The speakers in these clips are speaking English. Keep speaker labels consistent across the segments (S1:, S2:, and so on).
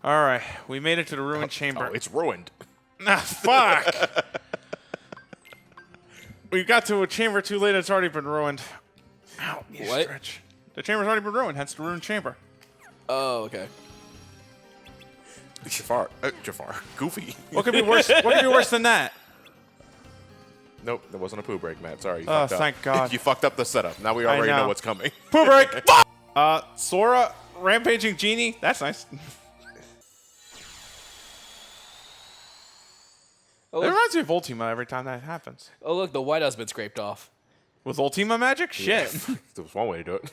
S1: All right, we made it to the ruined chamber.
S2: Oh, it's ruined.
S1: Ah, fuck! We got to a chamber too late. It's already been ruined. Ow,
S3: What?
S1: Stretch. The chamber's already been ruined. Hence the ruined chamber.
S3: Oh, okay.
S2: Jafar. Goofy.
S1: What could be worse? What could be worse than that?
S2: Nope, there wasn't a poo break, Matt. Sorry. You
S1: Oh,
S2: fucked up.
S1: thank God.
S2: You fucked up the setup. Now we already know what's coming.
S1: Pooh break. Sora, rampaging genie. That's nice.
S3: Oh,
S1: It
S3: look,
S1: reminds me of Ultima every time that happens.
S3: oh, look, the White House been scraped off.
S1: With Ultima magic? Shit.
S2: There's one way to do it.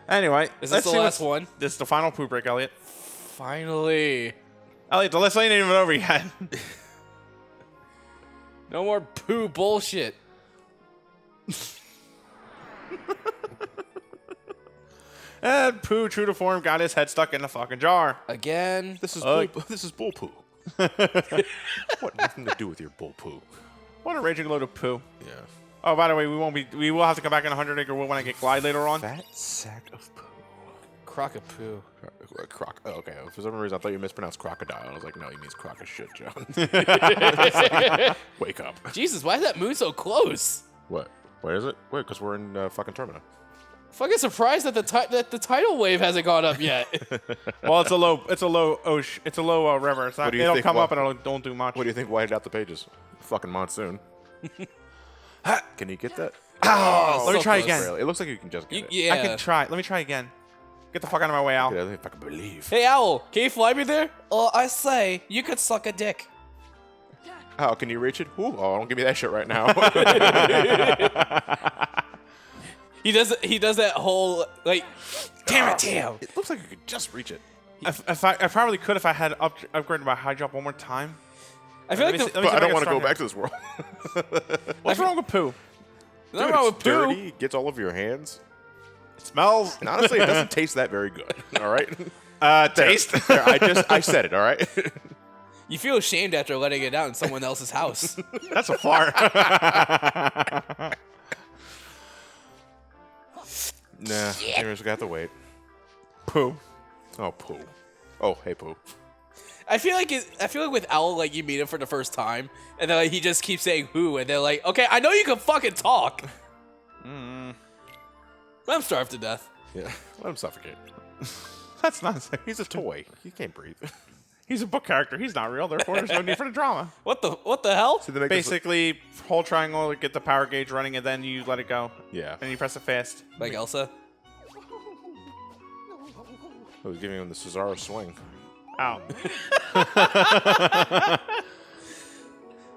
S1: Anyway,
S3: Is
S1: let's
S3: this the
S1: see
S3: last
S1: what's-
S3: one?
S1: This is the final Pooh break, Elliot.
S3: Finally.
S1: Elliot, the list ain't even over yet.
S3: No more Pooh bullshit.
S1: And Pooh, true to form, got his head stuck in the fucking jar.
S3: Again.
S2: This is bull poo. What? Nothing to do with your bull poo.
S1: What a raging load of poo.
S2: Yeah.
S1: Oh, by the way, we will have to come back in 100 Acre Wood when I get Glide later on.
S2: Fat sack of poo.
S3: Crock of Pooh.
S2: Oh, okay. For some reason, I thought you mispronounced crocodile. I was like, no, he means crock of shit, John. Wake up.
S3: Jesus, why is that moon so close?
S2: What? What is it? Wait, because we're in fucking Termina.
S3: Fucking surprised that the tidal wave hasn't gone up yet.
S1: Well, it's a low river. It's not,
S2: do you
S1: it'll
S2: think,
S1: come
S2: well-
S1: up and it don't do much.
S2: What do you think whited out the pages? Fucking monsoon. Can you get that?
S1: Let me
S3: so
S1: try
S3: close.
S1: again.
S2: Really? It looks like you can just get it.
S3: Yeah.
S1: I can try. Let me try again. Get the fuck out of my way, Al.
S2: I don't think I can believe.
S3: Hey, Owl, can you fly me there? I say, you could suck a dick.
S2: Oh, can you reach it? Ooh, oh, don't give me that shit right now.
S3: He does that whole, like, damn it, damn.
S2: It looks like I could just reach it.
S1: I probably could if I had upgraded my high jump one more time.
S3: I feel
S1: Let
S3: like
S1: me see-
S3: the,
S1: let me
S2: But I
S1: see if
S2: don't
S1: can
S2: want to
S1: start
S2: go
S1: here.
S2: back to this world.
S1: What's wrong with Pooh?
S3: nothing
S2: Dude,
S3: wrong
S2: it's
S3: with Pooh.
S2: dirty. It gets all over your hands.
S1: It smells.
S2: And honestly, it doesn't taste that very good. All right.
S1: Taste.
S2: There, I said it. All right.
S3: You feel ashamed after letting it out in someone else's house.
S1: That's a fart.
S2: Nah. Anyways, we got to wait.
S1: Pooh.
S2: Oh, Pooh. Oh, hey, Pooh.
S3: I feel like with Owl, like, you meet him for the first time, and then like, he just keeps saying who, and they're like, okay, I know you can fucking talk. Let him starve to death.
S2: Yeah. Let him suffocate.
S1: That's nonsense.
S2: He's a toy. He can't breathe.
S1: He's a book character. He's not real. Therefore, there's no need for the drama.
S3: What the hell?
S2: So they make this-
S1: Basically, hold triangle to get the power gauge running, and then you let it go.
S2: Yeah.
S1: And you press it fast.
S3: Like Elsa?
S2: Oh, he's giving him the Cesaro swing.
S1: Ow.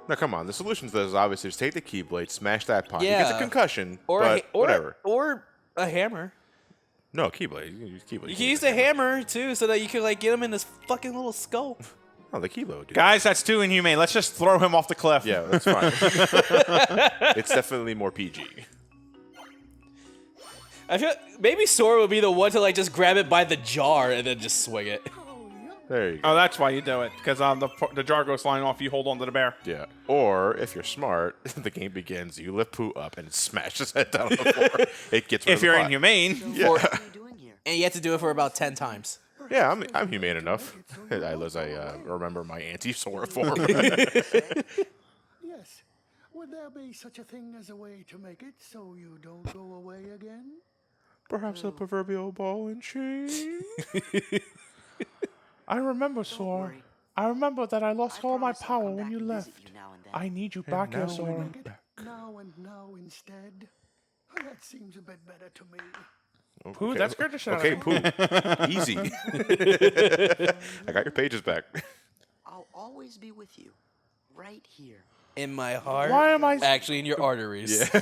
S2: Now, come on. The solution to this is obviously just take the Keyblade, smash that pot. He
S3: Yeah.
S2: gets a concussion,
S3: Or
S2: but whatever.
S3: Or a hammer.
S2: No, Keyblade. You can use Keyblade.
S3: You can use the hammer too, so that you can like get him in this fucking little skull.
S2: Oh, the Keyblade, dude.
S1: Guys, that's too inhumane. Let's just throw him off the cliff.
S2: Yeah, that's fine. It's definitely more PG.
S3: I feel maybe Sora would be the one to like just grab it by the jar and then just swing it.
S2: There you go.
S1: Oh, that's why you do it. Because the jar goes flying off. You hold on to the bear.
S2: Yeah. Or, if you're smart, the game begins, you lift Pooh up and smash his head down on the floor. It gets rid
S1: If
S2: of the
S1: you're
S2: pot.
S1: inhumane.
S2: Yeah.
S4: What are you doing here?
S3: And you have to do it for about 10 times.
S2: Yeah, I'm humane enough. As I remember my anti-Sora form.
S5: Yes. Would there be such a thing as a way to make it so you don't go away again?
S2: Perhaps a proverbial ball and chain.
S1: I remember, Sora.
S4: worry.
S1: I remember that I lost all my
S4: promise I'll
S1: power
S4: come
S1: when
S4: back
S1: you
S4: and
S1: left.
S4: visit you now and then.
S1: I need you back here,
S2: now
S1: Sora.
S5: Make it now and now instead. That seems a bit better to me.
S1: Pooh, that scared the shit out
S2: Okay,
S1: of me.
S2: Pooh. Easy. I got your pages back.
S4: I'll always be with you, right here.
S3: In my heart.
S1: Why am I...
S3: Actually, in your arteries.
S2: Yeah.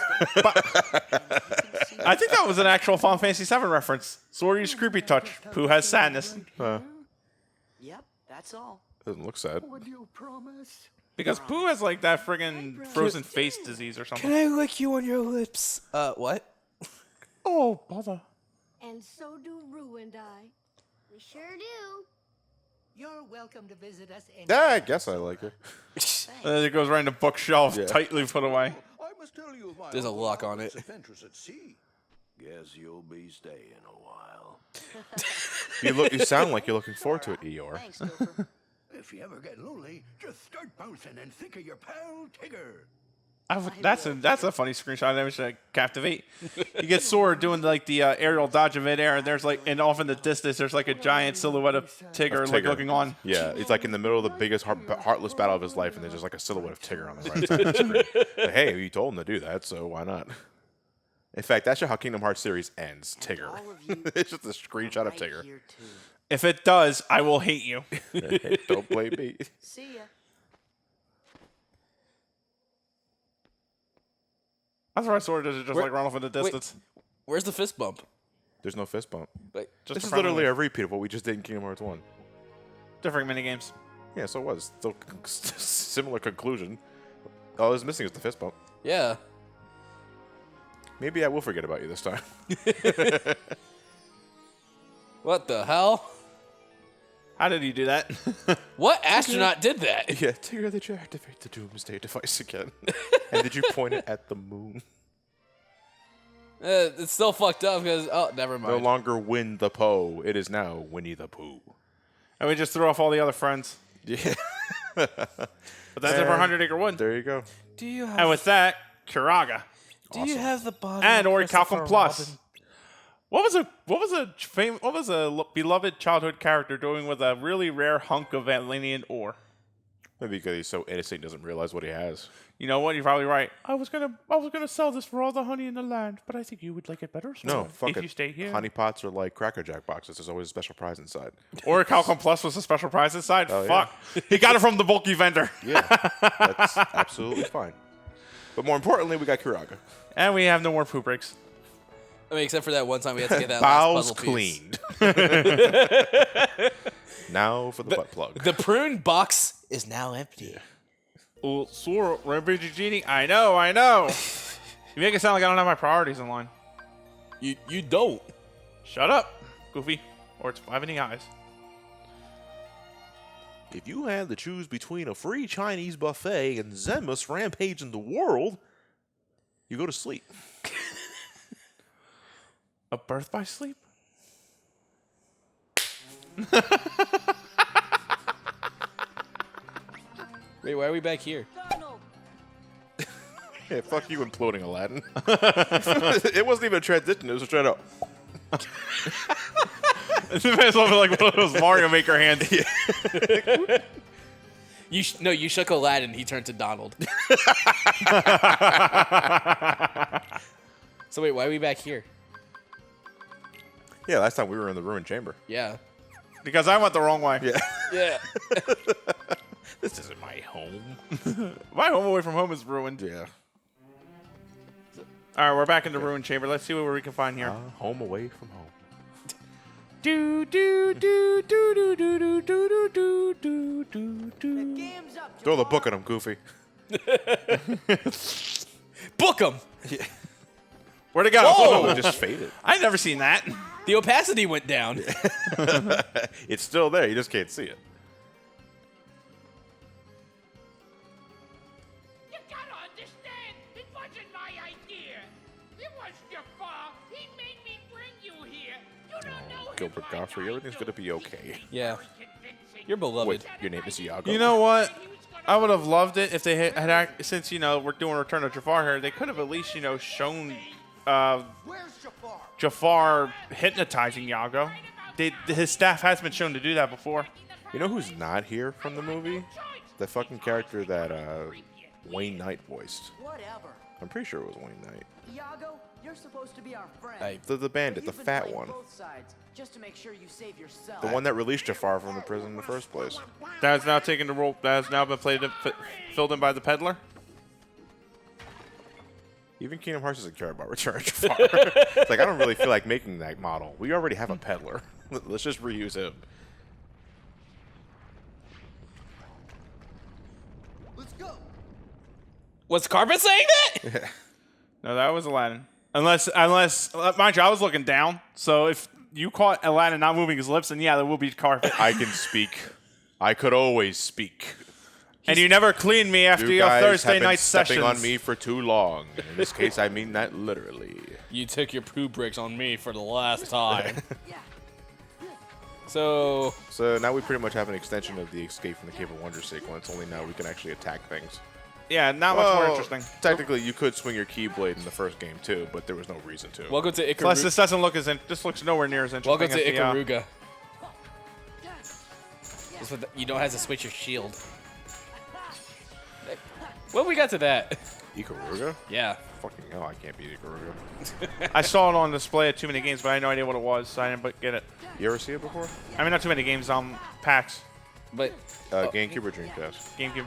S1: I think that was an actual Final Fantasy VII reference. Sora used creepy touch. Pooh has sadness.
S4: Yep, that's all.
S2: Doesn't look sad.
S5: Would you promise?
S1: Because Pooh has like that friggin' frozen face disease or something.
S3: Can I lick you on your lips? What?
S1: Oh, bother.
S6: And so do Rue and I. We sure do.
S7: You're welcome to visit us anytime.
S2: Yeah, I guess I like it.
S1: And then it goes right in the bookshelf,
S2: Yeah.
S1: tightly put away.
S5: I must tell you, my
S3: There's a
S5: uncle
S3: lock on
S5: was
S3: it.
S5: adventurous at sea.
S8: Guess you'll be staying a while.
S2: You sound like you're looking forward to it, Eeyore.
S4: Thanks, Gopher.
S5: If you ever get lonely, just start bouncing and think of your pal Tigger.
S1: That's a funny screenshot. I wish I captivate. You get Sora doing like the aerial dodge of midair, and there's like, and off in the distance, there's like a giant silhouette of Tigger, like looking on.
S2: Yeah, it's like in the middle of the biggest heartless battle of his life, and there's just like a silhouette of Tigger on the right side of the screen. But hey, you told him to do that, so why not? In fact, that's how Kingdom Hearts series ends. Tigger. It's just a screenshot of Tigger.
S4: Here too.
S1: If it does, I will hate you.
S2: Hey, don't blame me.
S4: See ya.
S1: That's why Sora does it just like run off in the distance.
S3: Where's the fist bump?
S2: There's no fist bump.
S3: Like,
S1: Just
S2: This
S1: a
S2: is
S1: friendly
S2: literally
S1: wave.
S2: a repeat of what we just did in Kingdom Hearts 1.
S1: Different minigames.
S2: Yeah, so it was. Still similar conclusion. All I was missing is the fist bump.
S3: yeah.
S2: Maybe I will forget about you this time.
S3: What the hell?
S1: How did you do that?
S3: What astronaut did that?
S2: Yeah, Tigger, did you activate the Doomsday device again? And did you point it at the moon?
S3: It's still fucked up because never
S2: No
S3: mind.
S2: longer Win the Poe. It is now Winnie the Pooh.
S1: And we just threw off all the other friends.
S2: Yeah.
S1: But that's it for 100 Acre Wood.
S2: There you go.
S3: Do you have?
S1: And with that, Kiraga.
S3: do you have the body?
S1: And
S3: of
S1: Ori
S3: Christopher
S1: Calcum Plus.
S3: Robin?
S1: What was a beloved childhood character doing with a really rare hunk of Atlantean ore?
S2: Maybe because he's so innocent, he doesn't realize what he has.
S1: You know what? You're probably right. I was gonna sell this for all the honey in the land, but I think you would like it better. Sora,
S2: No, fuck
S1: if
S2: it.
S1: you stay here.
S2: Honey pots are like Cracker Jack boxes. There's always a special prize inside.
S1: Ori Calcum Plus was a special prize inside.
S2: Oh, yeah.
S1: Fuck, he got it from the bulky vendor.
S2: Yeah, that's absolutely fine. But more importantly, we got Kiraga.
S1: And we have no more poo breaks.
S3: I mean, except for that one time we had to get that
S2: Bowels
S3: last puzzle piece.
S2: cleaned. Now for the butt plug.
S3: The prune box is now empty.
S1: Oh, Sora, Rampage Genie. I know. You make it sound like I don't have my priorities in line.
S3: You don't.
S1: Shut up, Goofy, or it's 5 in the eyes.
S2: If you had to choose between a free Chinese buffet and Zenmus rampaging the world, you go to sleep.
S1: A birth by sleep?
S3: Wait, why are we back here?
S6: Donald!
S2: Yeah, fuck you imploding Aladdin. It wasn't even a transition, it was a straight up.
S1: It's almost like one of those Mario Maker hands.
S3: You shook Aladdin. He turned to Donald. So wait, why are we back here?
S2: Yeah, last time we were in the ruined chamber.
S3: Yeah.
S1: Because I went the wrong way.
S2: Yeah.
S3: Yeah.
S2: This isn't my home.
S1: My home away from home is ruined.
S2: Yeah.
S1: All right, we're back in the ruined chamber. Let's see what we can find here.
S2: Home away from home.
S1: Do do do do do do do do do do do do.
S4: Game's up,
S2: Throw the
S4: Jafar.
S2: book at him, Goofy.
S3: Book him.
S1: Where'd it go?
S2: Oh, it just faded.
S1: I never seen that.
S3: The opacity went down.
S2: It's still there, you just can't see it.
S7: You gotta understand, it wasn't my idea. It was Jafar. He made me bring you here. You don't know him
S2: Gilbert
S7: like
S2: Godfrey,
S7: I
S2: everything's
S7: do.
S2: gonna be okay.
S3: Yeah.
S7: Very convincing.
S3: You're beloved.
S2: Wait, your name is Iago?
S1: You know what? I would have loved it if they had since we're doing Return of Jafar here. They could have at least shown
S4: Where's Jafar?
S1: Jafar hypnotizing Iago. His staff has been shown to do that before.
S2: You know who's not here from the movie? The fucking character that Wayne Knight voiced.
S4: Whatever.
S2: I'm pretty sure it was Wayne Knight.
S4: Iago, you're supposed to be our friend.
S3: Hey.
S2: The bandit, the
S4: You've been
S2: fat
S4: playing
S2: one.
S4: both sides just to make sure you save yourself.
S2: The one that released Jafar from the prison in the first place.
S1: That has now taken the role. That has now been filled in by the peddler.
S2: Even Kingdom Hearts doesn't care about Return of Jafar. It's like, I don't really feel like making that model. We already have a peddler. Let's just reuse him.
S4: Let's go.
S3: Was Carpet saying that?
S1: No, that was Aladdin. Unless, mind you, I was looking down. So if you caught Aladdin not moving his lips, then yeah, there will be carpet.
S2: I can speak. I could always speak.
S1: And you never clean me after
S2: You
S1: your
S2: guys
S1: Thursday
S2: have been
S1: night
S2: stepping
S1: sessions.
S2: on me for too long. And in this case, I mean that literally.
S3: You took your poo bricks on me for the last time. So
S2: now we pretty much have an extension of the Escape from the Cave of Wonder sequence, only now we can actually attack things.
S1: Yeah, not much more interesting.
S2: Technically, you could swing your Keyblade in the first game too, but there was no reason to.
S3: welcome to
S1: Plus,
S3: Ikaruga.
S1: this doesn't look this looks nowhere near as interesting.
S3: Welcome to
S1: as the,
S3: Ikaruga. You don't have to switch your shield. Well, we got to that.
S2: Ikaruga?
S3: Yeah.
S2: Fucking hell, I can't beat Ikaruga.
S1: I saw it on display at too many games, but I had no idea what it was, so I didn't get it.
S2: You ever see it before?
S1: I mean, not too many games, PAX,
S3: But
S2: GameCube or Dreamcast?
S1: GameCube.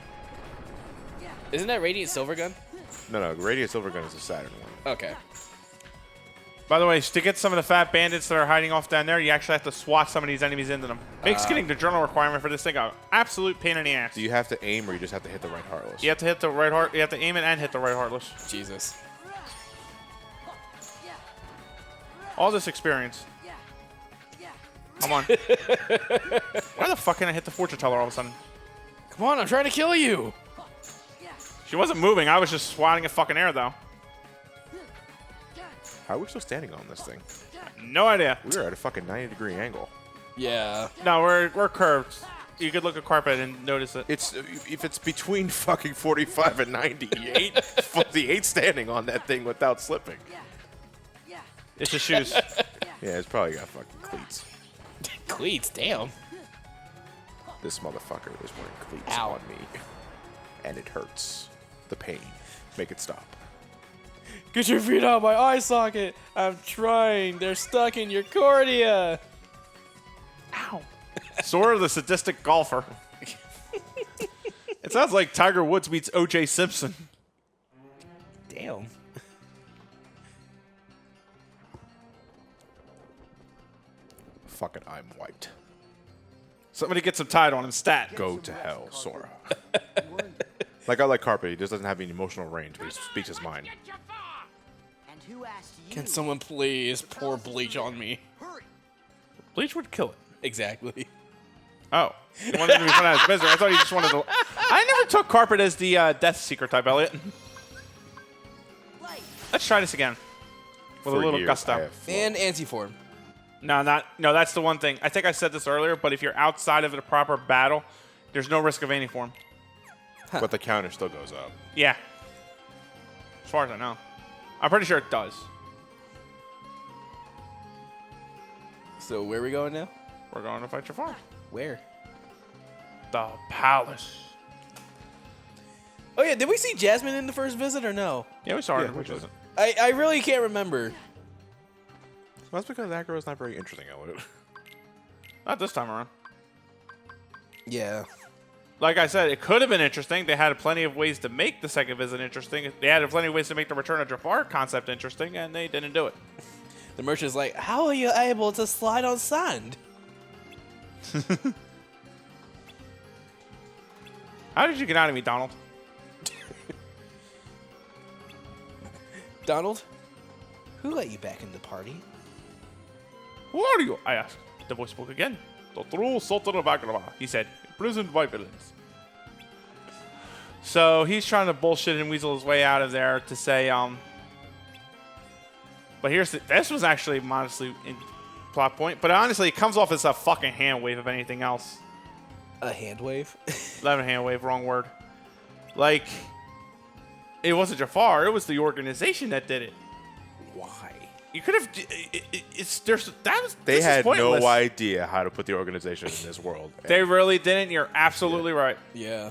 S3: isn't that Radiant Silvergun?
S2: No, Radiant Silvergun is the Saturn one.
S3: Okay.
S1: By the way, to get some of the fat bandits that are hiding off down there, you actually have to swat some of these enemies into them. Makes getting the journal requirement for this thing an absolute pain in the ass.
S2: Do you have to aim or you just have to hit the right Heartless?
S1: You have to hit the right heart. You have to aim it and hit the right heartless.
S3: Jesus.
S1: All this experience. Come on. Why the fuck can I hit the fortune teller all of a sudden?
S3: Come on, I'm trying to kill you.
S1: She wasn't moving. I was just swatting at fucking air, though.
S2: How are we still standing on this thing?
S1: No idea.
S2: We were at a fucking 90-degree angle.
S3: Yeah.
S1: No, we're curved. You could look at carpet and notice it.
S2: It's if it's between fucking 45 and 90, the 8 standing on that thing without slipping.
S1: It's the shoes.
S2: Yeah, it's probably got fucking cleats.
S3: Cleats, damn.
S2: This motherfucker is wearing cleats
S3: Ow.
S2: on me. And it hurts. The pain. Make it stop.
S3: Get your feet out of my eye socket. I'm trying. They're stuck in your cornea.
S1: Ow. Sora the sadistic golfer. It sounds like Tiger Woods meets O.J. Simpson.
S3: Damn.
S2: Fuck it, I'm white.
S1: Somebody get some Tide on him, stat.
S2: Go to hell, Sora. Like I like Carpet, he just doesn't have any emotional range, but he speaks his mind.
S4: And who asked you?
S3: Can someone please pour bleach on me?
S4: Hurry.
S1: Bleach would kill it.
S3: Exactly.
S1: Oh. You wanted to be fun out of misery. I thought you just wanted to... I never took Carpet as the Death Seeker type, Elliot. Let's try this again. With
S2: For
S1: a little
S2: years,
S1: gusto.
S2: I have flown.
S3: And anti-form.
S1: No, that's the one thing. I think I said this earlier, but if you're outside of a proper battle, there's no risk of any form.
S2: But the counter still goes up.
S1: Yeah. As far as I know. I'm pretty sure it does.
S3: So where are we going now?
S1: We're going to fight Jafar.
S3: Where?
S1: The palace.
S3: Oh yeah, did we see Jasmine in the first visit or no?
S1: Yeah, we saw her.
S2: Yeah,
S1: which
S2: we
S1: isn't.
S3: I really can't remember.
S2: Well, that's because Agrabah is not very interesting, Elliot.
S1: Not this time around.
S3: Yeah.
S1: Like I said, it could have been interesting. They had plenty of ways to make the second visit interesting. They had plenty of ways to make the Return of Jafar concept interesting, and they didn't do it.
S3: The merchant's like, how are you able to slide on sand?
S1: How did you get out of me, Donald?
S3: Donald? Who let you back in the party?
S1: Who are you? I asked. The voice spoke again. The true Sultan of Agrabah, he said, imprisoned by villains. So he's trying to bullshit and weasel his way out of there to say, but this was actually modestly in plot point, but honestly, it comes off as a fucking hand wave, if anything else.
S3: A hand wave?
S1: 11 hand wave, wrong word. Like, it wasn't Jafar, it was the organization that did it.
S3: Why?
S1: You could have.
S2: They had
S1: pointless.
S2: no idea how to put the organization in this world.
S1: They really didn't. You're absolutely right.
S3: Yeah.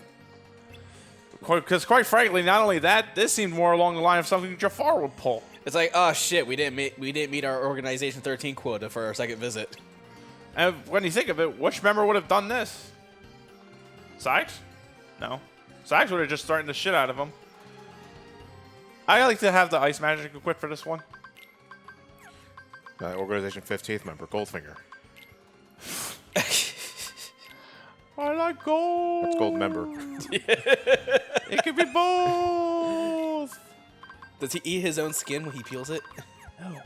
S1: Because quite frankly, not only that, this seemed more along the line of something Jafar would pull.
S3: It's like, oh shit, we didn't meet our Organization 13 quota for our second visit.
S1: And when you think of it, which member would have done this? Sykes? No. Sykes would have just threatened the shit out of him. I like to have the ice magic equipped for this one.
S2: Organization 15th member, Goldfinger.
S1: I like gold.
S2: That's gold member.
S1: It could be both.
S3: Does he eat his own skin when he peels it?
S1: No.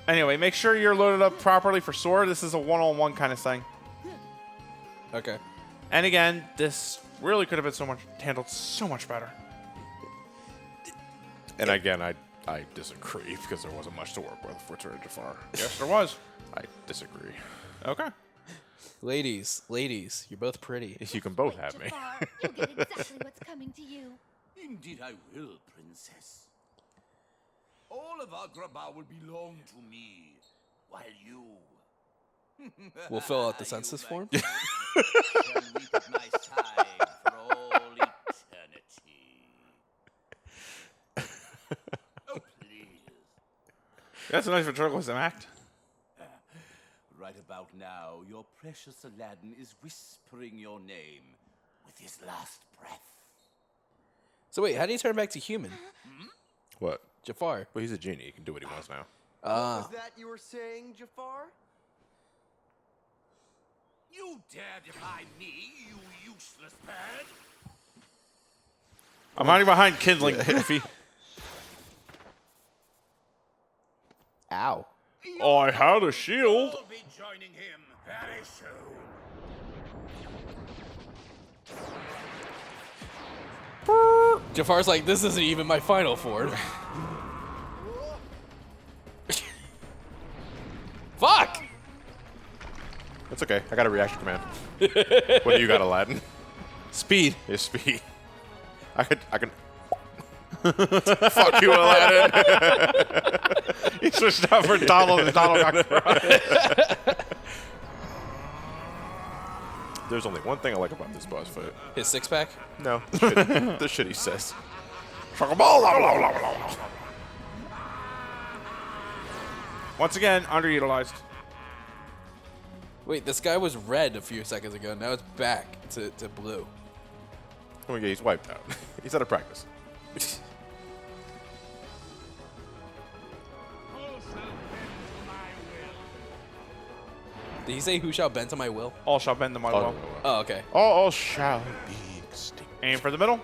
S1: Anyway, make sure you're loaded up properly for Sora. This is a one-on-one kind of thing.
S3: Okay.
S1: And again, this really could have been handled so much better.
S2: And again, I disagree because there wasn't much to work with for Return of Jafar.
S1: Yes, there was.
S2: I disagree.
S1: Okay.
S3: Ladies, you're both pretty.
S2: You can both have me.
S6: Jafar, you'll get exactly what's coming to you.
S8: Indeed I will, Princess. All of Agrabah will belong to me, while you...
S3: We'll fill out the census form.
S8: shall weep at my side for all eternity. Oh, please.
S1: That's a nice ventriloquism act.
S8: Right about now, your precious Aladdin is whispering your name with his last breath.
S3: So wait, how do you turn back to human?
S2: What?
S3: Jafar.
S2: Well, he's a genie. He can do what he wants now.
S9: What was that you were saying, Jafar?
S8: You dare defy me, you useless bird?
S1: I'm hiding behind kindling, Goofy.
S3: Ow.
S1: I had a shield.
S8: You'll be joining him very soon.
S3: Jafar's like, this isn't even my final form. Fuck!
S2: That's okay. I got a reaction command. What do you got, Aladdin?
S1: Speed.
S2: His speed. I can. Fuck you, Aladdin.
S1: He switched out for Donald, and Donald got crushed.
S2: There's only one thing I like about this boss fight.
S3: His six pack?
S2: No, the shit he says.
S1: Once again, underutilized.
S3: Wait, this guy was red a few seconds ago. Now it's back to blue.
S2: Oh my god, he's wiped out. He's out of practice.
S3: Did he say who shall bend to my will?
S1: All shall bend to my will.
S3: Oh, okay.
S2: All shall be extinct.
S1: Aim for the middle.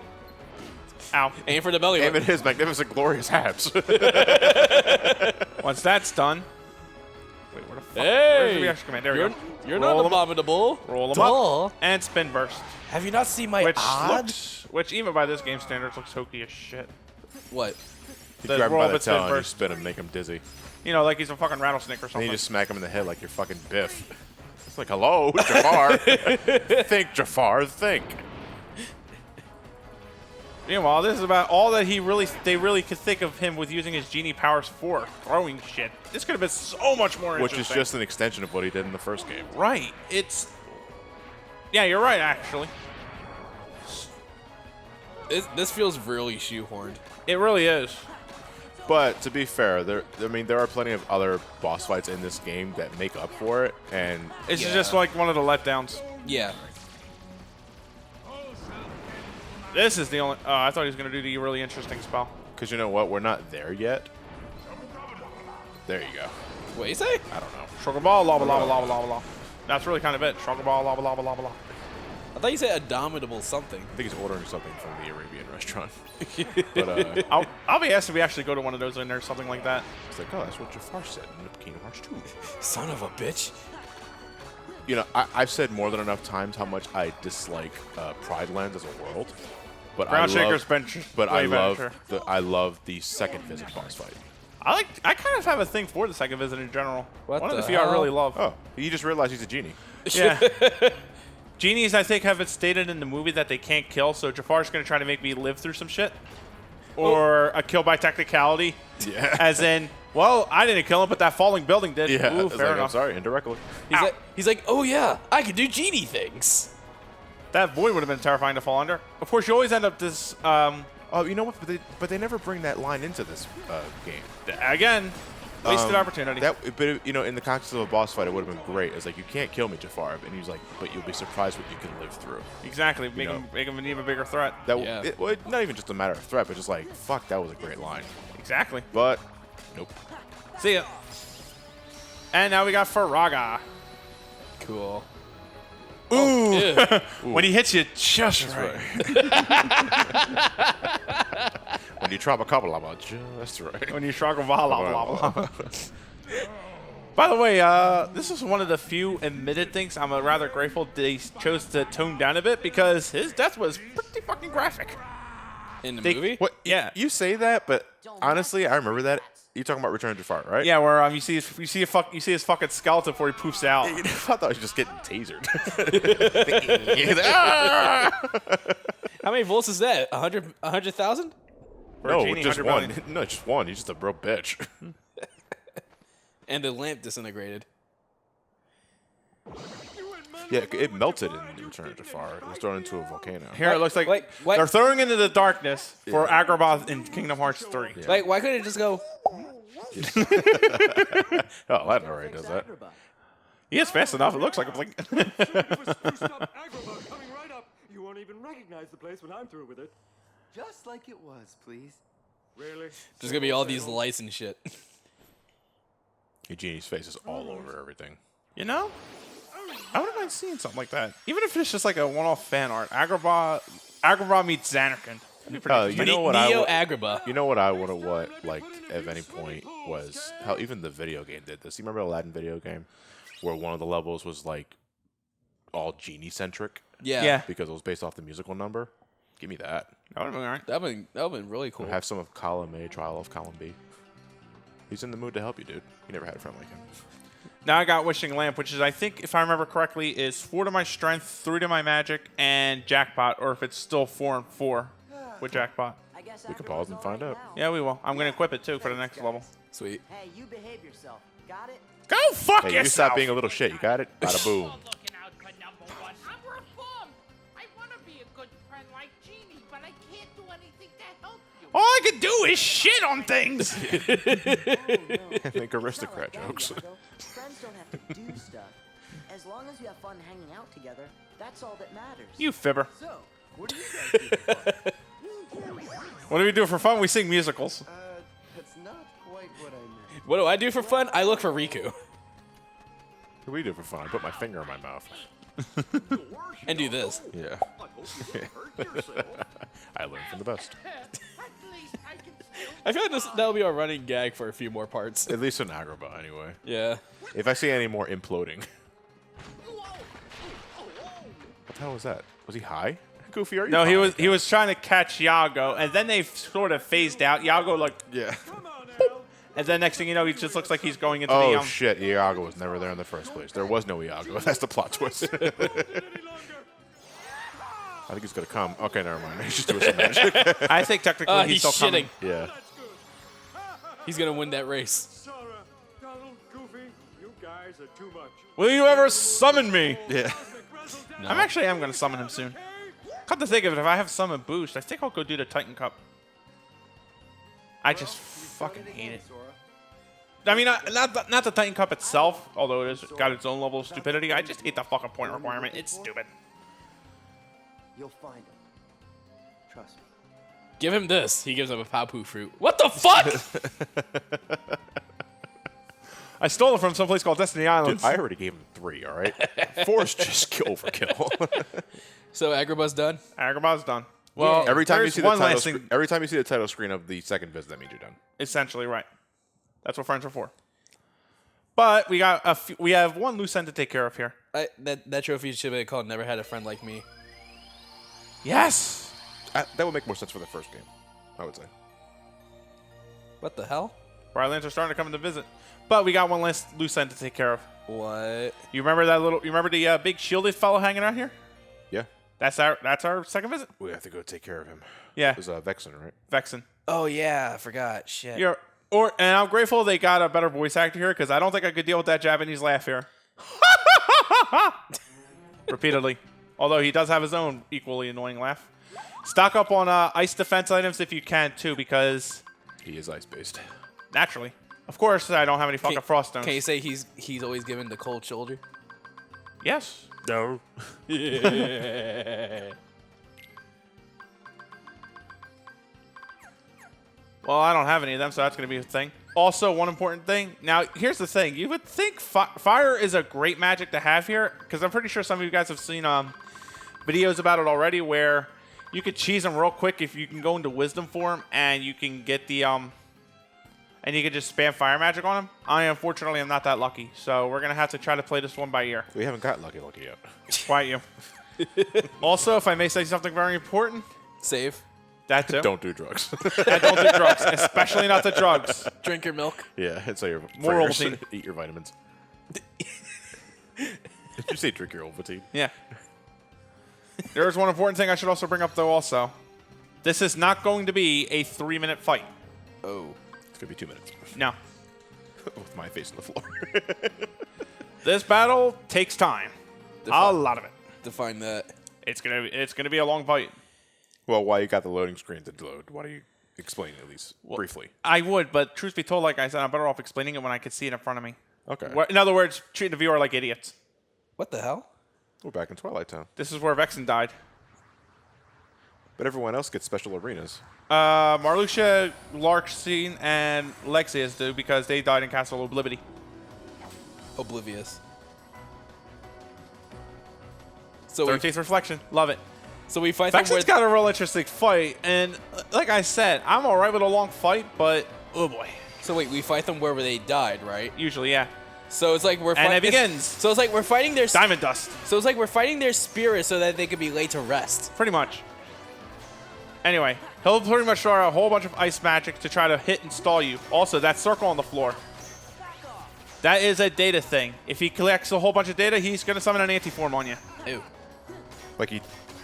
S1: Ow.
S3: Aim for the belly
S2: Aim
S3: button.
S2: at his magnificent, glorious abs.
S1: Once that's done. Wait, where the fuck? Where's the
S3: Hey!
S1: reaction command? There we go.
S3: You're
S1: Roll
S3: not
S1: 'em.
S3: abominable.
S1: Roll them
S3: Duh.
S1: up. And spin burst.
S3: Have you not seen my
S1: Which even by this game standards looks hokey as shit.
S3: What?
S2: You
S1: The
S2: grab him
S1: roll
S2: by the
S1: up, spin
S2: tail and you
S1: burst.
S2: spin him, make him dizzy.
S1: You know, like he's a fucking rattlesnake or
S2: And
S1: something.
S2: you just smack him in the head like you're fucking Biff. It's like, hello, Jafar. Think, Jafar, think.
S1: Meanwhile, this is about all that they really could think of him with using his genie powers for throwing shit. This could have been so much more
S2: Which
S1: interesting.
S2: is just an extension of what he did in the first game.
S1: right. It's yeah, you're right actually.
S3: This feels really shoehorned.
S1: It really is.
S2: But to be fair, there are plenty of other boss fights in this game that make up for it, and
S1: It's
S3: Yeah.
S1: just like one of the letdowns.
S3: Yeah.
S1: This is the only. I thought he was gonna do the really interesting spell.
S2: because you know what, we're not there yet. There you go.
S3: What you say?
S2: I don't know.
S1: Sugar ball, lava, lava, lava, lava, lava. That's really kind of it. Sugar ball, lava, lava, lava, lava.
S3: I thought you said abominable something.
S2: I think he's ordering something from the Arabian restaurant. But
S1: I'll be asked if we actually go to one of those in there, something like that.
S2: it's like, oh, that's what Jafar said in Kingdom Hearts 2.
S3: Son of a bitch.
S2: You know, I've said more than enough times how much I dislike Pride Lands as a world. But
S1: Ground Shaker's bench.
S2: But I
S1: way
S2: love the second visit boss fight.
S1: I kind of have a thing for the second visit in general.
S3: What
S1: one of
S3: the
S1: the few I really
S3: hell?
S1: love.
S2: Oh, you just realized he's a genie.
S1: Yeah. Genies, I think, have it stated in the movie that they can't kill, so Jafar's going to try to make me live through some shit. Or a kill by technicality.
S2: Yeah.
S1: As in, well, I didn't kill him, but that falling building did.
S2: Yeah,
S1: Ooh,
S2: it's
S1: fair
S2: like, I'm
S1: enough.
S2: sorry, indirectly.
S3: He's like, oh yeah, I can do genie things.
S1: That void would have been terrifying to fall under. Of course, you always end up this,
S2: Oh, you know what? But they never bring that line into this game.
S1: again, wasted opportunity.
S2: But you know, in the context of a boss fight, it would have been great. It's like, you can't kill me, Jafar, and he's like, but you'll be surprised what you can live through.
S1: Exactly. Make
S2: know.
S1: him an even bigger threat.
S2: That
S3: Yeah.
S2: well, not even just a matter of threat, but just like, fuck, that was a great line.
S1: Exactly.
S2: But nope.
S1: See ya. And now we got Faraga.
S3: Cool.
S1: Ooh.
S3: Yeah.
S1: When he hits you just right.
S2: When you drop a couple, I'm just right.
S1: When you shrug a lava, lava, lava. By the way, this is one of the few admitted things I'm rather grateful they chose to tone down a bit because his death was pretty fucking graphic.
S3: In the movie?
S2: What?
S1: Yeah.
S2: You say that, but honestly, I remember that. You're talking about Return of Jafar, right?
S1: Yeah, where you see his fucking skeleton before he poofs out.
S2: I thought I was just getting tasered.
S3: How many volts is that? 100,000?
S2: No,
S1: Genie,
S2: just
S1: 100
S2: one.
S1: million.
S2: No, just one. He's just a real bitch.
S3: And the lamp disintegrated.
S2: Yeah, it melted in Return of Jafar. It was thrown into a volcano.
S1: Here it looks like
S3: what?
S1: they're throwing into the darkness for Agrabah in Kingdom Hearts 3.
S2: Yeah.
S3: Like, why couldn't it just go?
S2: Oh, that already does that.
S1: He is fast enough. It looks like.
S10: Agrabah coming right up. You won't even recognize the place when I'm through with it.
S9: Just like it was, please.
S10: Really?
S3: There's gonna be all these lights and shit.
S2: Genie's face is all over everything.
S1: You know, I wouldn't mind seeing something like that, even if it's just like a one-off fan art. Agrabah meets Xanarkand.
S2: You know what
S3: Neo Agrabah.
S2: You know what I would have like at any point was how even the video game did this. You remember the Aladdin video game where one of the levels was like all genie centric?
S3: Yeah.
S2: Because it was based off the musical number. Give me that.
S1: That would have been alright.
S3: That would been really cool.
S2: Have some of column A, trial of column B. He's in the mood to help you, dude. You never had a friend like him.
S1: Now I got Wishing Lamp, which is, I think, if I remember correctly, is 4 to my strength, 3 to my magic, and jackpot, or if it's still 4 and 4 with jackpot.
S2: We can pause and find out.
S1: Yeah, we will. I'm going to equip it, too, for the next level.
S3: Sweet.
S4: Hey, you behave yourself. Got it?
S1: Go fuck
S2: Hey,
S1: yourself!
S2: you stop being a little shit. You got it? Bada boom.
S7: Looking out for number one. I'm reformed. I want to be a good friend like Genie, but I can't do anything to help you.
S1: All I can do is shit on things!
S2: Make aristocrat jokes.
S4: Friends don't have to do stuff. As long as you have fun hanging out together, that's all that matters.
S1: You fibber.
S9: So, what do you guys do for fun?
S1: What do we do for fun? We sing musicals.
S9: That's not quite what I meant.
S3: What do I do for fun? I look for Riku.
S2: What do we do for fun? I put my finger in my mouth.
S3: And do this.
S2: Yeah. I learned from the best.
S7: At least I can still
S3: I feel like that'll be our running gag for a few more parts.
S2: At least in Agrabah, anyway.
S3: Yeah.
S2: If I see any more imploding. What the hell was that? Was he high? Goofy, are you
S1: No,
S2: high?
S1: he was trying to catch Yago, and then they sort of phased out. Yago, like,
S2: Yeah.
S1: and then next thing you know, he just looks like he's going into
S2: Oh,
S1: the...
S2: shit. Iago was never there in the first place. There was no Iago. That's the plot twist. I think he's going to come. Okay, never mind. He's just doing some magic.
S1: I think technically he's
S3: He's
S1: still
S3: shitting.
S1: coming.
S2: Yeah.
S3: He's gonna win that race.
S10: Sora, Donald, Goofy, you guys are too much.
S1: Will you ever summon me?
S2: Yeah.
S3: No.
S1: I'm going to summon him soon. Come to think of it, if I have summon boost, I think I'll go do the Titan Cup. I just fucking hate it. I mean, not the Titan Cup itself, although it has got its own level of stupidity. I just hate the fucking point requirement. It's stupid.
S9: You'll find him. Trust me.
S3: Give him this. He gives him a Pooh fruit. What the fuck?
S1: I stole it from some place called Destiny Islands.
S2: Dude, I already gave him 3, all right? 4's just overkill.
S3: So Agrabah's done.
S1: Agrabah's done. Well,
S2: Every time you
S1: there's
S2: see the
S1: one
S2: title
S1: last thing.
S2: every time you see the title screen of the second visit, that means you're done.
S1: Essentially, right. That's what friends are for. But we got we have one loose end to take care of here.
S3: That trophy should have been called "Never Had a Friend Like Me."
S1: Yes.
S2: That would make more sense for the first game, I would say.
S3: What the hell?
S1: Rylands are starting to come into visit. But we got one last loose end to take care of.
S3: What?
S1: You remember that little? You remember the big shielded fellow hanging out here?
S2: Yeah.
S1: That's our second visit.
S2: We have to go take care of him.
S1: Yeah.
S2: It was Vexen, right?
S1: Vexen.
S3: Oh yeah, I forgot. Shit.
S1: And I'm grateful they got a better voice actor here because I don't think I could deal with that Japanese laugh here. Repeatedly. Although he does have his own equally annoying laugh. Stock up on ice defense items if you can too, because
S2: He is ice-based.
S1: naturally. Of course, I don't have any fucking frost stones.
S3: Can you say he's always given the cold shoulder?
S1: Yes.
S2: No.
S1: Well, I don't have any of them, so that's going to be a thing. Also, one important thing. Now, here's the thing. You would think fire is a great magic to have here, because I'm pretty sure some of you guys have seen videos about it already, where you could cheese them real quick if you can go into wisdom form, and you can get the and you can just spam fire magic on him. I unfortunately am not that lucky, so we're gonna have to try to play this one by ear.
S2: We haven't got lucky yet.
S1: Quiet you. Also, if I may say something very important,
S3: Save.
S1: that too.
S2: Don't do drugs.
S1: And don't do drugs, especially not the drugs.
S3: Drink your milk.
S2: Yeah, it's like your
S1: More
S2: prayers.
S1: Ovaltine.
S2: Eat your vitamins. Did you say drink your Ovaltine?
S1: Yeah. There's one important thing I should also bring up, though, also. This is not going to be a 3-minute fight.
S3: Oh.
S2: It's going to be 2 minutes.
S1: No.
S2: With my face on the floor.
S1: This battle takes time. A lot of it.
S3: Define that.
S1: It's gonna be a long fight.
S2: Well, while you got the loading screen to load, why don't you explain it at least briefly?
S1: I would, but truth be told, like I said, I'm better off explaining it when I could see it in front of me.
S2: Okay.
S1: In other words, treating the viewer like idiots.
S3: What the hell?
S2: We're back in Twilight Town.
S1: This is where Vexen died.
S2: But everyone else gets special arenas.
S1: Marluxia, Larkstein, and Lexius do because they died in Castle Oblivion.
S3: Oblivious. So
S1: 13th Reflection. Love it.
S3: So we fight them
S1: Vexen's got a real interesting fight, and like I said, I'm all right with a long fight, but oh boy.
S3: So wait, we fight them where they died, right?
S1: Usually, yeah.
S3: So it's like we're
S1: And it begins.
S3: So it's like we're fighting their
S1: Diamond Dust.
S3: So it's like we're fighting their spirits so that they could be laid to rest.
S1: Pretty much. Anyway, he'll pretty much throw out a whole bunch of ice magic to try to hit and stall you. Also, that circle on the floor. That is a data thing. If he collects a whole bunch of data, he's going to summon an anti-form on you.
S3: Ew.
S2: Like he...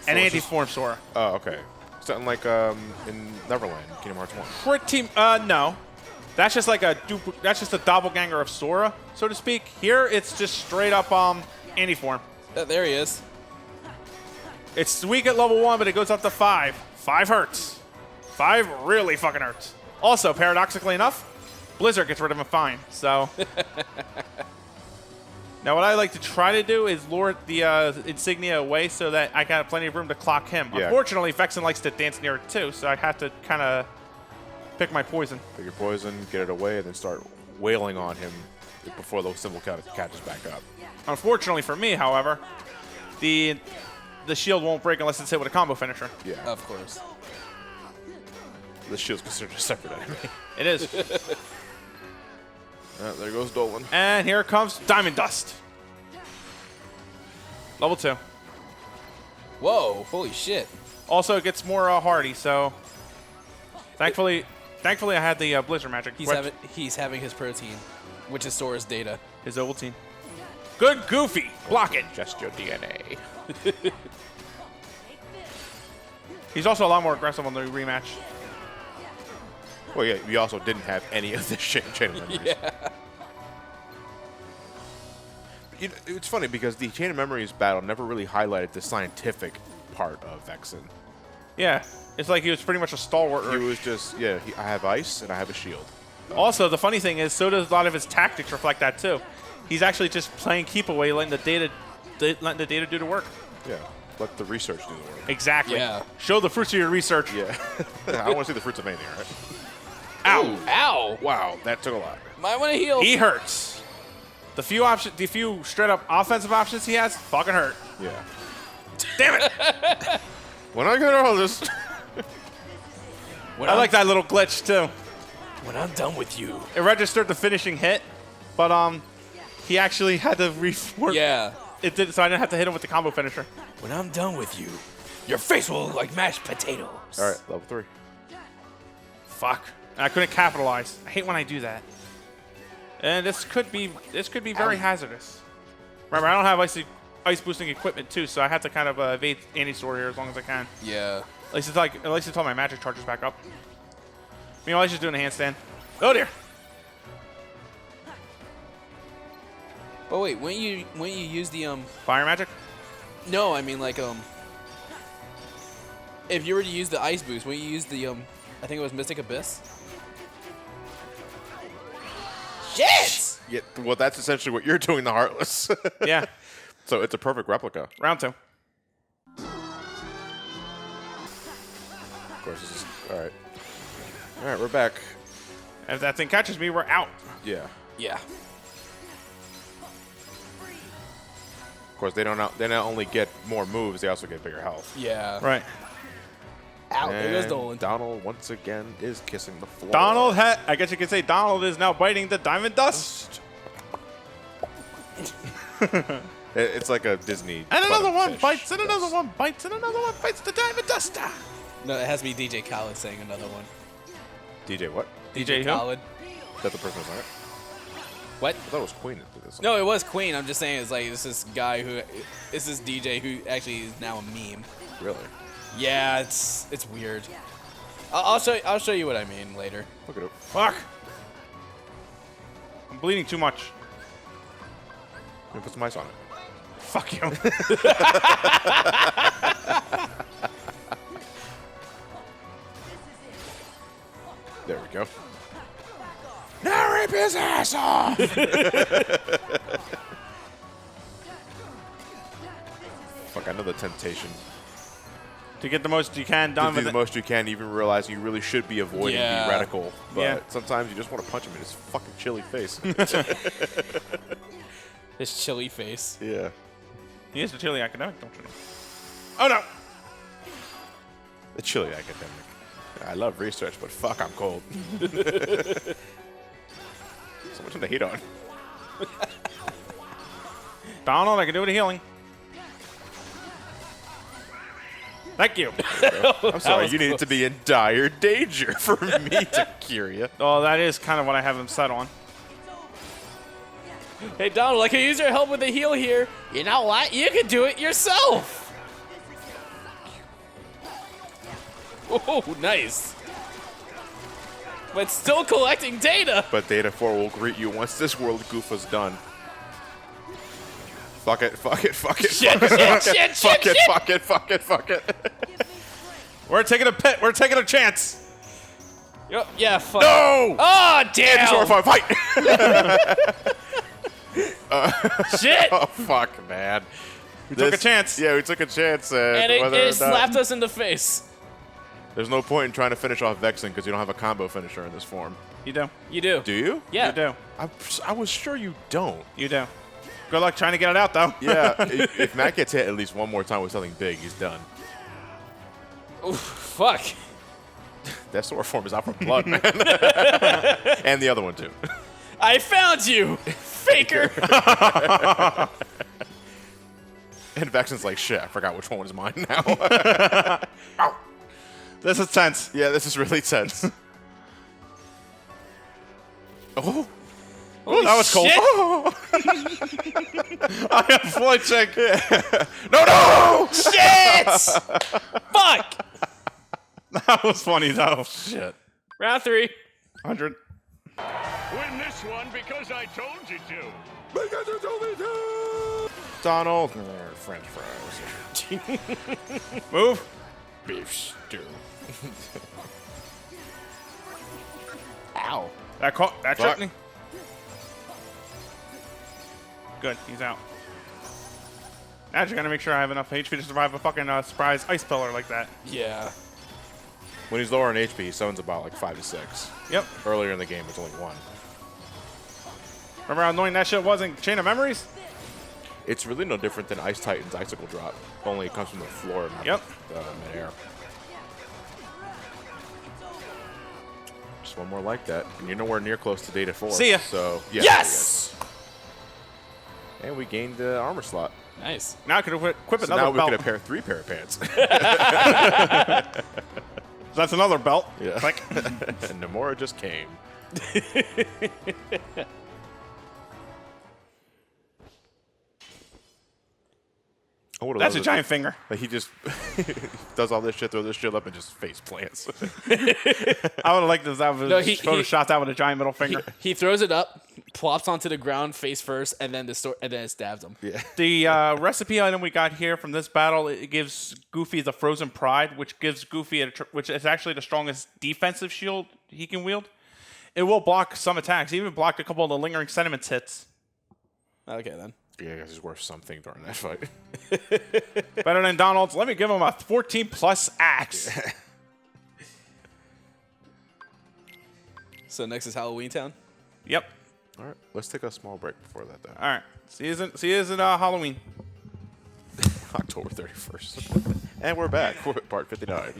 S1: An anti-form Sora.
S2: Oh, okay. Something like in Neverland, Kingdom Hearts 1.
S1: Pretty... no. That's just like that's just a doppelganger of Sora, so to speak. Here, it's just straight up anti-form.
S3: There he is.
S1: It's weak at level 1, but it goes up to 5. 5 hurts. 5 really fucking hurts. Also, paradoxically enough, Blizzard gets rid of him fine, so... Now, what I like to try to do is lure the insignia away so that I can have plenty of room to clock him.
S2: Yeah.
S1: Unfortunately, Vexen likes to dance near it too, so I have to kind of pick my poison.
S2: Pick your poison, get it away, and then start wailing on him before the symbol catches back up.
S1: Unfortunately for me, however, the shield won't break unless it's hit with a combo finisher.
S2: Yeah.
S3: Of course.
S2: The shield's considered a separate enemy.
S1: It is.
S2: There goes Dolan.
S1: And here comes Diamond Dust. Level 2.
S3: Whoa! Holy shit!
S1: Also, it gets more hardy, so thankfully I had the Blizzard magic.
S3: He's having his protein, which is Sora's data.
S1: His Ovaltine. Good Goofy. Block it.
S2: Just your DNA.
S1: He's also a lot more aggressive on the rematch.
S2: Well, yeah, we also didn't have any of this chain of memories.
S3: Yeah.
S2: You know, it's funny because the Chain of Memories battle never really highlighted the scientific part of Vexen.
S1: Yeah. It's like he was pretty much a stalwart.
S2: He was just, I have ice and I have a shield.
S1: Also, the funny thing is, so does a lot of his tactics reflect that too. He's actually just playing keep away, letting the data do the work.
S2: Yeah. Let the research do the work.
S1: Exactly.
S3: Yeah.
S1: Show the fruits of your research.
S2: Yeah. I want to see the fruits of anything, right?
S1: Ow.
S3: Ow!
S2: Wow, that took a lot.
S3: Might want to heal.
S1: He hurts. The few straight up offensive options he has fucking hurt.
S2: Yeah.
S1: Damn it.
S2: When I get all this...
S1: I like that little glitch too.
S3: When I'm done with you.
S1: It registered the finishing hit, but he actually had to reform.
S3: Yeah.
S1: It did, so I didn't have to hit him with the combo finisher.
S3: When I'm done with you, your face will look like mashed potatoes.
S2: All right, level 3.
S1: Fuck. And I couldn't capitalize. I hate when I do that. And this could be very hazardous. Remember, I don't have ice boosting equipment too, so I have to kind of evade anti-sword here as long as I can.
S3: Yeah.
S1: At least until my magic charges back up. Meanwhile, he's just doing a handstand. Oh dear.
S3: But wait, when you use the
S1: Fire magic?
S3: No, I mean like if you were to use the ice boost, when you use the I think it was Mystic Abyss. Shit!
S2: Yeah, well, that's essentially what you're doing, the Heartless.
S1: Yeah.
S2: So it's a perfect replica.
S1: Round 2.
S2: Of course, this is... All right. All right, we're back.
S1: And if that thing catches me, we're out.
S2: Yeah.
S3: Yeah.
S2: Of course, they not only get more moves, they also get bigger health.
S3: Yeah.
S1: Right.
S3: Ow, there goes
S2: And
S3: Dolan.
S2: Donald once again is kissing the floor.
S1: Donald, I guess you could say Donald is now biting the diamond dust.
S2: It's like a Disney.
S1: And another one
S2: fish.
S1: bites, and another one bites, and another one bites the diamond dust.
S3: No, it has to be DJ Khaled saying another one.
S2: DJ what?
S1: DJ who?
S3: Khaled.
S2: Is that the person who's on it?
S3: What?
S2: I thought it was Queen.
S3: No, it was Queen. I'm just saying it's like it's this guy who, it's this DJ who actually is now a meme.
S2: Really?
S3: Yeah, it's weird. I'll show you what I mean later.
S2: Look at it.
S1: Fuck. I'm bleeding too much.
S2: Let me put some ice on it.
S1: Fuck you.
S2: There we go. Now rip his ass off! Fuck, I know the temptation.
S1: To get the most you can
S2: To
S1: done
S2: do
S1: with
S2: the
S1: it.
S2: most you can, even realize you really should be avoiding
S3: Yeah.
S2: the radical. But
S1: Yeah.
S2: sometimes you just want to punch him in his fucking chilly face.
S3: His chilly face.
S2: Yeah.
S1: He is a chilly academic, don't you know? Oh no!
S2: The chilly academic. I love research, but fuck, I'm cold. Someone turn the heat on.
S1: Donald, I can do it healing. Thank you.
S2: I'm sorry, you needed to be in dire danger for me to cure you.
S1: Oh, that is kind of what I have him set on.
S3: Hey Donald, I can use your help with the heal here. You know what? You can do it yourself. Oh, nice. But still collecting data.
S2: But Data 4 will greet you once this world goof is done. Fuck it, fuck it, fuck it,
S3: Shit,
S2: fuck it,
S3: shit,
S2: fuck
S3: shit,
S2: it,
S3: shit,
S2: fuck it,
S3: shit.
S2: fuck it, fuck it, fuck it.
S1: We're taking a pit. We're taking a chance.
S3: Yo, yeah, fuck.
S2: No!
S3: Oh, damn.
S2: Sora, fight!
S3: Shit.
S2: Oh, fuck, man.
S1: We took a chance.
S2: Yeah, we took a chance.
S3: And
S2: whether
S3: it
S2: or not-
S3: slapped us in the face.
S2: There's no point in trying to finish off Vexen because you don't have a combo finisher in this form.
S1: You do.
S3: You do.
S2: Do you?
S3: Yeah.
S1: You do.
S2: I was sure you don't.
S1: You do. Good luck trying to get it out, though.
S2: Yeah, if Matt gets hit at least one more time with something big, he's done.
S3: Oof, fuck.
S2: That Sora form is out for blood, man. And the other one, too.
S3: I found you, faker.
S2: And Vexen's like, shit, I forgot which one was mine now. Ow.
S1: This is tense.
S2: Yeah, this is really tense. Oh.
S1: Oh, that was cold.
S3: shit.
S1: Oh. I am flinching.
S2: No!
S3: Shit. Fuck.
S1: That was funny, though.
S2: Shit.
S3: Round 3.
S1: 100.
S7: Win this one because I told you to.
S2: Because you told me to! Donald. French fries.
S1: Move.
S2: Beef stew.
S3: Ow.
S1: That
S2: Fuck.
S1: tripped me. Good. He's out. Now you gotta make sure I have enough HP to survive a fucking surprise ice pillar like that.
S3: Yeah.
S2: When he's lower in HP, he summons about like 5 to 6.
S1: Yep.
S2: Earlier in the game, it's only 1.
S1: Remember how annoying that shit was in Chain of Memories?
S2: It's really no different than Ice Titan's Icicle Drop. Only it comes from the floor, not
S1: Yep.
S2: mid-air. Just one more like that, and you're nowhere near close to Data 4.
S1: See ya.
S2: So, yeah,
S3: Yes!
S2: And we gained the armor slot.
S3: Nice.
S1: Now I could equip
S2: So
S1: another
S2: now we
S1: belt.
S2: could have 3 pair of pants.
S1: That's another belt.
S2: Yeah.
S1: Like,
S2: And Nomura just came. Oh, what are
S1: that's
S2: those?
S1: a giant finger.
S2: Like he just does all this shit, throw this shit up, and just face plants.
S1: I would have liked this. That was
S3: No, he-
S1: photoshopped out with a giant middle finger.
S3: He throws it up, plops onto the ground face first, and then and then it stabs him.
S2: Yeah.
S1: The recipe item we got here from this battle, it gives Goofy the Frozen Pride, which gives Goofy, which is actually the strongest defensive shield he can wield. It will block some attacks. It even blocked a couple of the lingering sentiments hits.
S3: Okay, then.
S2: Yeah, I guess he's worth something during that fight.
S1: Better than Donald's. Let me give him a 14+ axe.
S3: So next is Halloween Town.
S1: Yep.
S2: All right, let's take a small break before that, then.
S1: All right. See you in Halloween.
S2: October 31st. And we're back for part 59.